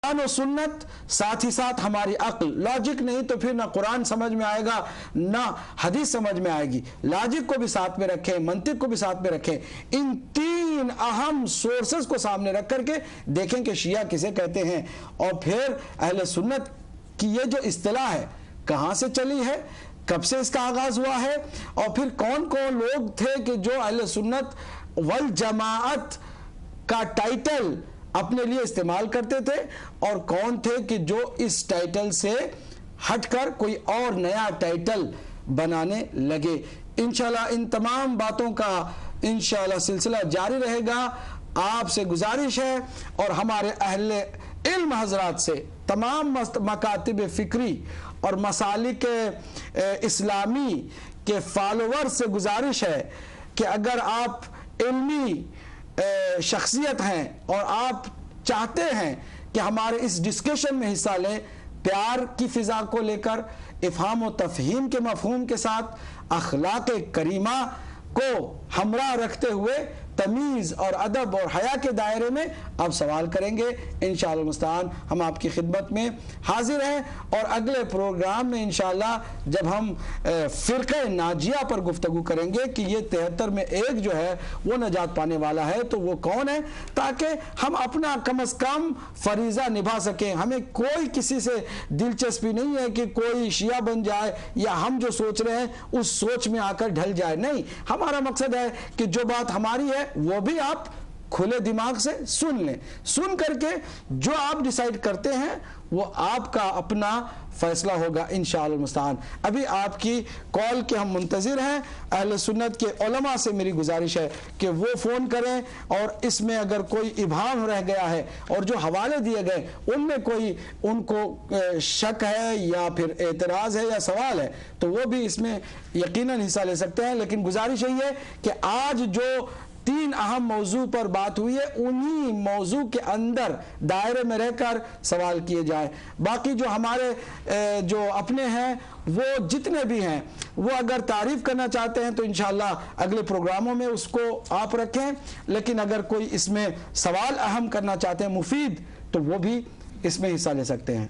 قرآن و سنت، ساتھ ہی ساتھ ہماری عقل. لاجک نہیں تو پھر نہ قرآن سمجھ میں آئے گا نہ حدیث سمجھ میں آئے گی. لاجک کو بھی ساتھ میں رکھیں، منطق کو بھی ساتھ میں رکھیں. ان تین اہم سورسز کو سامنے رکھ کر کے دیکھیں کہ شیعہ کسے کہتے ہیں، اور پھر اہل سنت کی یہ جو اصطلاح ہے کہاں سے چلی ہے، کب سے اس کا آغاز ہوا ہے، اور پھر کون کون لوگ تھے کہ جو اہل سنت والجماعت کا ٹائٹل اپنے لیے استعمال کرتے تھے، اور کون تھے کہ جو اس ٹائٹل سے ہٹ کر کوئی اور نیا ٹائٹل بنانے لگے. انشاءاللہ ان تمام باتوں کا انشاءاللہ سلسلہ جاری رہے گا. آپ سے گزارش ہے اور ہمارے اہل علم حضرات سے، تمام مکاتب فکری اور مسالک اسلامی کے فالوور سے گزارش ہے کہ اگر آپ علمی شخصیت ہیں اور آپ چاہتے ہیں کہ ہمارے اس ڈسکشن میں حصہ لیں، پیار کی فضا کو لے کر، افہام و تفہیم کے مفہوم کے ساتھ، اخلاق کریمہ کو ہمراہ رکھتے ہوئے تمیز اور ادب اور حیا کے دائرے میں آپ سوال کریں گے. انشاءاللہ المستعان ہم آپ کی خدمت میں حاضر ہیں، اور اگلے پروگرام میں انشاءاللہ جب ہم فرقہ ناجیہ پر گفتگو کریں گے کہ یہ 73 میں ایک جو ہے وہ نجات پانے والا ہے تو وہ کون ہے، تاکہ ہم اپنا کم از کم فریضہ نبھا سکیں. ہمیں کوئی کسی سے دلچسپی نہیں ہے کہ کوئی شیعہ بن جائے یا ہم جو سوچ رہے ہیں اس سوچ میں آ کر ڈھل جائے. نہیں، ہمارا مقصد ہے کہ جو بات ہماری ہے وہ بھی آپ کھلے دماغ سے سن لیں. سن کر کے جو آپ ڈیسائیڈ کرتے ہیں وہ آپ کا اپنا فیصلہ ہوگا انشاءاللہ المستعان. ابھی آپ کی کال کے ہم منتظر ہیں. اہل سنت کے علماء سے میری گزارش ہے کہ وہ فون کریں، اور اس میں اگر کوئی ابہام رہ گیا ہے اور جو حوالے دیے گئے ان میں کوئی ان کو شک ہے یا پھر اعتراض ہے یا سوال ہے تو وہ بھی اس میں یقیناً حصہ لے سکتے ہیں. لیکن گزارش یہی ہے کہ آج جو 3 اہم موضوع پر بات ہوئی ہے انہی موضوع کے اندر دائرے میں رہ کر سوال کیے جائیں. باقی جو ہمارے جو اپنے ہیں وہ جتنے بھی ہیں وہ اگر تعریف کرنا چاہتے ہیں تو انشاءاللہ اگلے پروگراموں میں اس کو آپ رکھیں. لیکن اگر کوئی اس میں سوال اہم کرنا چاہتے ہیں مفید تو وہ بھی اس میں حصہ لے سکتے ہیں.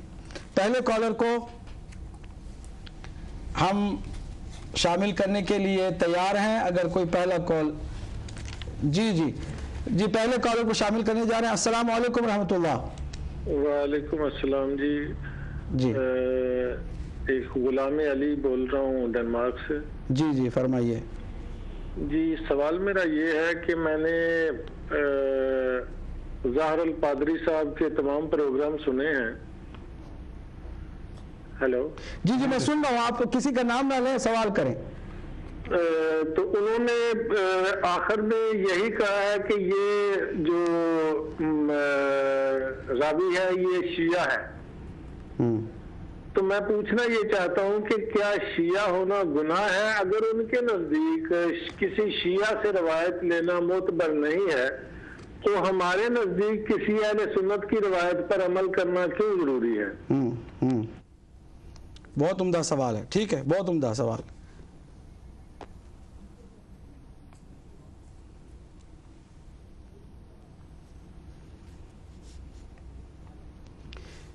پہلے کالر کو ہم شامل کرنے کے لیے تیار ہیں. اگر کوئی پہلا کال جی پہلے کالر کو شامل کرنے جا رہے ہیں. السلام علیکم رحمۃ اللہ. وعلیکم السلام. جی ایک غلام علی بول رہا ہوں ڈنمارک سے. جی فرمائیے. جی سوال میرا یہ ہے کہ میں نے ظاہر القادری صاحب کے تمام پروگرام سنے ہیں. ہیلو. جی میں سن رہا ہوں. آپ کو کسی کا نام نہ لیں، سوال کریں. تو انہوں نے آخر میں یہی کہا ہے کہ یہ جو راوی ہے یہ شیعہ ہے. تو میں پوچھنا یہ چاہتا ہوں کہ کیا شیعہ ہونا گناہ ہے؟ اگر ان کے نزدیک کسی شیعہ سے روایت لینا معتبر نہیں ہے تو ہمارے نزدیک کسی اہل سنت کی روایت پر عمل کرنا کیوں ضروری ہے؟ بہت عمدہ سوال ہے. ٹھیک ہے، بہت عمدہ سوال.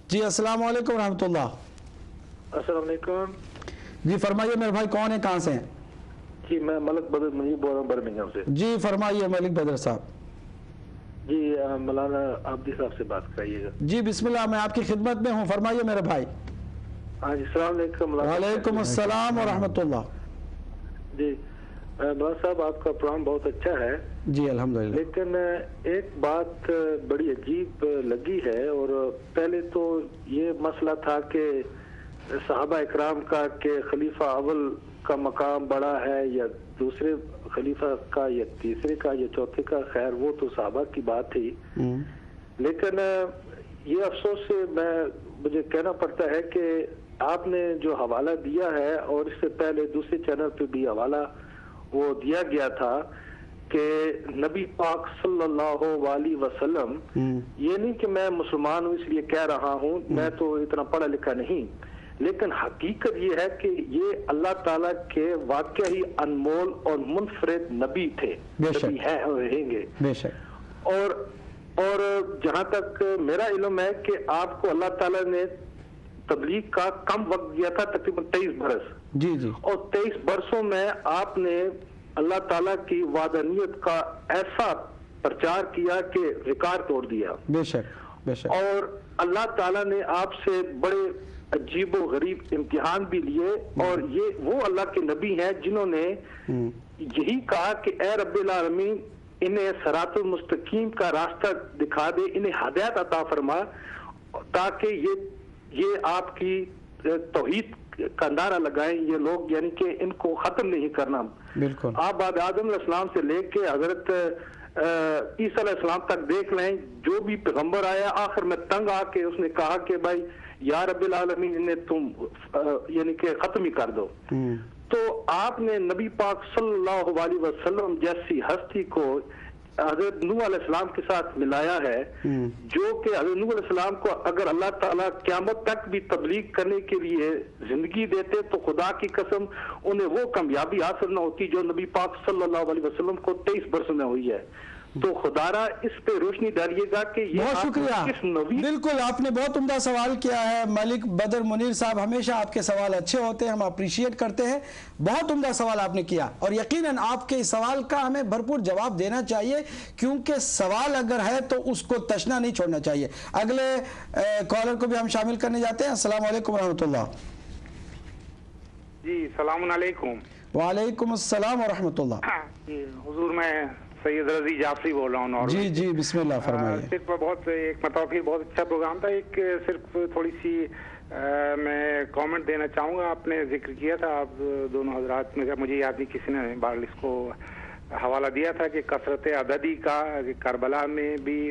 جی السلام علیکم رحمۃ اللہ. السلام علیکم. جی فرمائیے میرے بھائی، کون ہیں، کہاں سے ہیں؟ جی میں ملک بدر منیب بول رہا ہوں برمنگھم سے. جی فرمائیے ملک بدر صاحب. جی مولانا عابدی صاحب سے بات کریے گا. جی بسم اللہ، میں آپ کی خدمت میں ہوں. فرمائیے میرے بھائی. ہاں جی السلام علیکم. وعلیکم السلام ورحمۃ اللہ. جی مولانا صاحب آپ کا پروگرام بہت اچھا ہے. جی الحمدللہ. لیکن ایک بات بڑی عجیب لگی ہے، اور پہلے تو یہ مسئلہ تھا کہ صحابہ اکرام کا کہ خلیفہ اول کا مقام بڑا ہے یا دوسرے خلیفہ کا یا تیسرے کا یا چوتھے کا، خیر وہ تو صحابہ کی بات تھی. لیکن یہ افسوس سے مجھے کہنا پڑتا ہے کہ آپ نے جو حوالہ دیا ہے، اور اس سے پہلے دوسرے چینل پہ بھی حوالہ وہ دیا گیا تھا کہ نبی پاک صلی اللہ علیہ وسلم، یہ نہیں کہ میں مسلمان ہوں اس لیے کہہ رہا ہوں، میں تو اتنا پڑھا لکھا نہیں، لیکن حقیقت یہ ہے کہ یہ اللہ تعالیٰ کے واقعی انمول اور منفرد نبی تھے، نبی ہیں اور رہیں گے. اور اور جہاں تک میرا علم ہے کہ آپ کو اللہ تعالیٰ نے تبلیغ کا کم وقت دیا تھا، تقریباً 23 برس، جی جی، اور 23 برسوں میں آپ نے اللہ تعالیٰ کی وحدانیت کا ایسا پرچار کیا کہ ریکارڈ توڑ دیا. بے شک بے شک. اور اللہ تعالیٰ نے آپ سے بڑے عجیب و غریب امتحان بھی لیے، اور یہ وہ اللہ کے نبی ہیں جنہوں نے یہی کہا کہ اے رب العالمین انہیں صراط المستقیم کا راستہ دکھا دے، انہیں ہدایت عطا فرما، تاکہ یہ آپ کی توحید کا نعرہ لگائیں یہ لوگ، یعنی کہ ان کو ختم نہیں کرنا. بالکل. آپ بعد آدم علیہ السلام سے لے کے حضرت عیسیٰ علیہ السلام تک دیکھ لیں، جو بھی پیغمبر آیا آخر میں تنگ آ کے اس نے کہا کہ بھائی یا رب العالمین انہیں تم یعنی کہ ختم ہی کر دو. تو آپ نے نبی پاک صلی اللہ علیہ وسلم جیسی ہستی کو حضرت نوح علیہ السلام کے ساتھ ملایا ہے، جو کہ حضرت نوح علیہ السلام کو اگر اللہ تعالیٰ قیامت تک بھی تبلیغ کرنے کے لیے زندگی دیتے تو خدا کی قسم انہیں وہ کامیابی حاصل نہ ہوتی جو نبی پاک صلی اللہ علیہ وسلم کو 23 برس میں ہوئی ہے. تو خدا را اس پہ روشنی ڈالیے گا کہ یہ بہت شکریہ. بالکل آپ نے بہت عمدہ سوال کیا ہے ملک بدر منیر صاحب، ہمیشہ آپ کے سوال اچھے ہوتے ہیں، ہم اپریشیٹ کرتے ہیں. بہت عمدہ سوال آپ نے کیا، اور یقیناً آپ کے اس سوال کا ہمیں بھرپور جواب دینا چاہیے، کیونکہ سوال اگر ہے تو اس کو تشنا نہیں چھوڑنا چاہیے. اگلے کالر کو بھی ہم شامل کرنے جاتے ہیں. السلام علیکم ورحمۃ اللہ. جی السلام علیکم. وعلیکم السلام ورحمۃ اللہ. جی حضور میں سید رضی جعفری بول رہا ہوں. جی جی بسم اللہ فرمائیے. صرف بہت ایک متوقع بہت اچھا پروگرام تھا. ایک صرف تھوڑی سی میں کامنٹ دینا چاہوں گا. آپ نے ذکر کیا تھا آپ دونوں حضرات میں، مجھے یاد نہیں کسی نے بار اس کو حوالہ دیا تھا کہ کثرت عددی کا کربلا میں بھی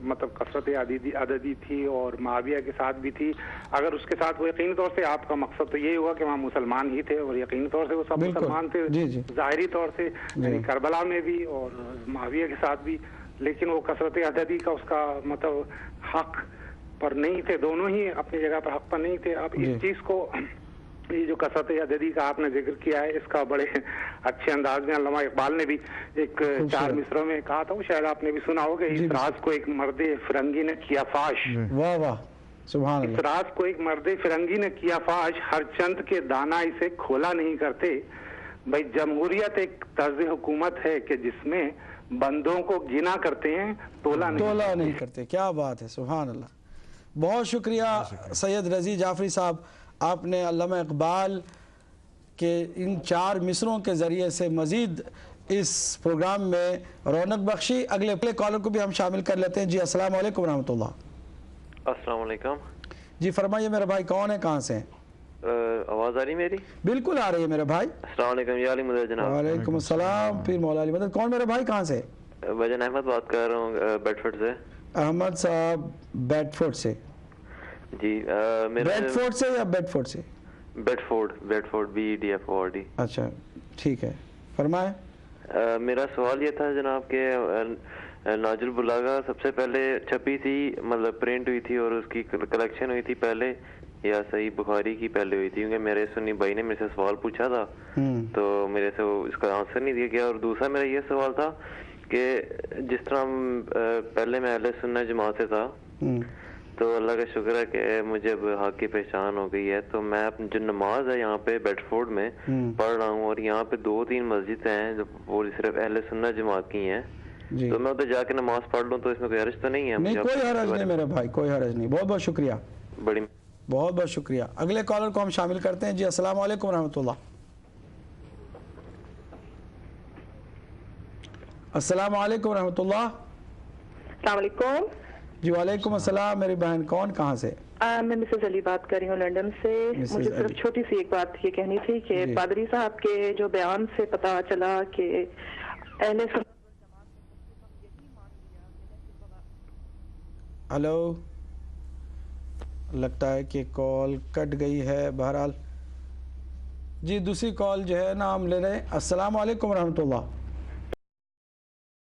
مطلب کثرت عددی تھی اور معاویہ کے ساتھ بھی تھی. اگر اس کے ساتھ وہ یقینی طور سے آپ کا مقصد تو یہی ہوا کہ وہاں مسلمان ہی تھے، اور یقینی طور سے وہ سب مسلمان تھے ظاہری طور سے، یعنی کربلا میں بھی اور معاویہ کے ساتھ بھی. لیکن وہ کثرت عددی کا اس کا مطلب حق پر نہیں تھے، دونوں ہی اپنی جگہ پر حق پر نہیں تھے. اب اس چیز کو یہ جو کثرت عددی کا آپ نے ذکر کیا ہے اس کا بڑے اچھے انداز میں علامہ اقبال نے بھی ایک 4 مصروں میں کہا تھا، وہ شاید آپ نے بھی سنا ہوگا. اس راز کو ایک مرد فرنگی نے کیا فاش. واہ واہ سبحان اللہ. اس راز کو ایک مرد فرنگی نے کیا فاش، ہر چند کے دانا اسے کھولا نہیں کرتے. بھائی جمہوریت ایک طرز حکومت ہے کہ جس میں بندوں کو گنا کرتے ہیں، تولا نہیں کرتے. کیا بات ہے، سبحان اللہ. بہت شکریہ سید رضی جعفری صاحب، آپ نے علامہ اقبال کے ان 4 مصروں کے ذریعے سے مزید اس پروگرام میں رونق بخشی. اگلے کالر کو بھی ہم شامل کر لیتے ہیں. جی السلام علیکم ورحمۃ اللہ. السلام علیکم. جی فرمائیے میرے بھائی، کون ہے، کہاں سے ہیں؟ آواز آ رہی میری؟ بالکل آ رہی ہے میرے بھائی. السلام علیکم. یا علی مدد جناب. وعلیکم السلام. پھر مولا علی مدد. کون میرے بھائی، کہاں سے؟ بھجن احمد بات کر رہا ہوں بیڈ فورڈ سے. احمد صاحب بیڈ فورڈ سے. جی بیڈ فورڈ سے یا بیڈ فورڈ سے؟ Bedford BEDFORD. اچھا ٹھیک ہے، فرمائیں. میرا سوال یہ تھا جناب کہ ناج البلاغہ سب سے پہلے چھپی تھی، مطلب پرنٹ ہوئی تھی اور اس کی کلیکشن ہوئی تھی پہلے، یا صحیح بخاری کی پہلے ہوئی تھی؟ کیونکہ میرے سنی بھائی نے میرے سے سوال پوچھا تھا تو میرے سے اس کا آنسر نہیں دیا گیا. اور دوسرا میرا یہ سوال تھا کہ جس طرح پہلے میں اہل سنت جماعت سے تھا تو اللہ کا شکر ہے کہ مجھے اب حق کی پہچان ہو گئی ہے، تو میں اپنی جو نماز ہے یہاں پہ بیڈ فورڈ میں پڑھ رہا ہوں، اور یہاں پہ 2-3 مسجد ہیں جو وہ صرف اہل سنت جماعت کی ہیں، تو میں ادھر جا کے نماز پڑھ لوں تو اس میں کوئی حرج تو نہیں ہے؟ نہیں کوئی حرج نہیں میرے بھائی، کوئی حرج نہیں. بہت بہت شکریہ. بہت بہت شکریہ. اگلے کالر کو ہم شامل کرتے ہیں. جی السلام علیکم ورحمۃ اللہ. السلام علیکم ورحمۃ اللہ. السلام علیکم. جی وعلیکم السلام. میری بہن کون، کہاں سے؟ میں مسز علی بات کر رہی ہوں لنڈن سے. مجھے صرف چھوٹی سی ایک بات یہ کہنی تھی کہ پادری صاحب کے جو بیان سے پتا چلا کہ اہل سنت. ہلو، لگتا ہے کہ کال کٹ گئی ہے. بہرحال جی دوسری کال جو ہے نا ہم لے رہے ہیں. السلام علیکم ورحمۃ اللہ.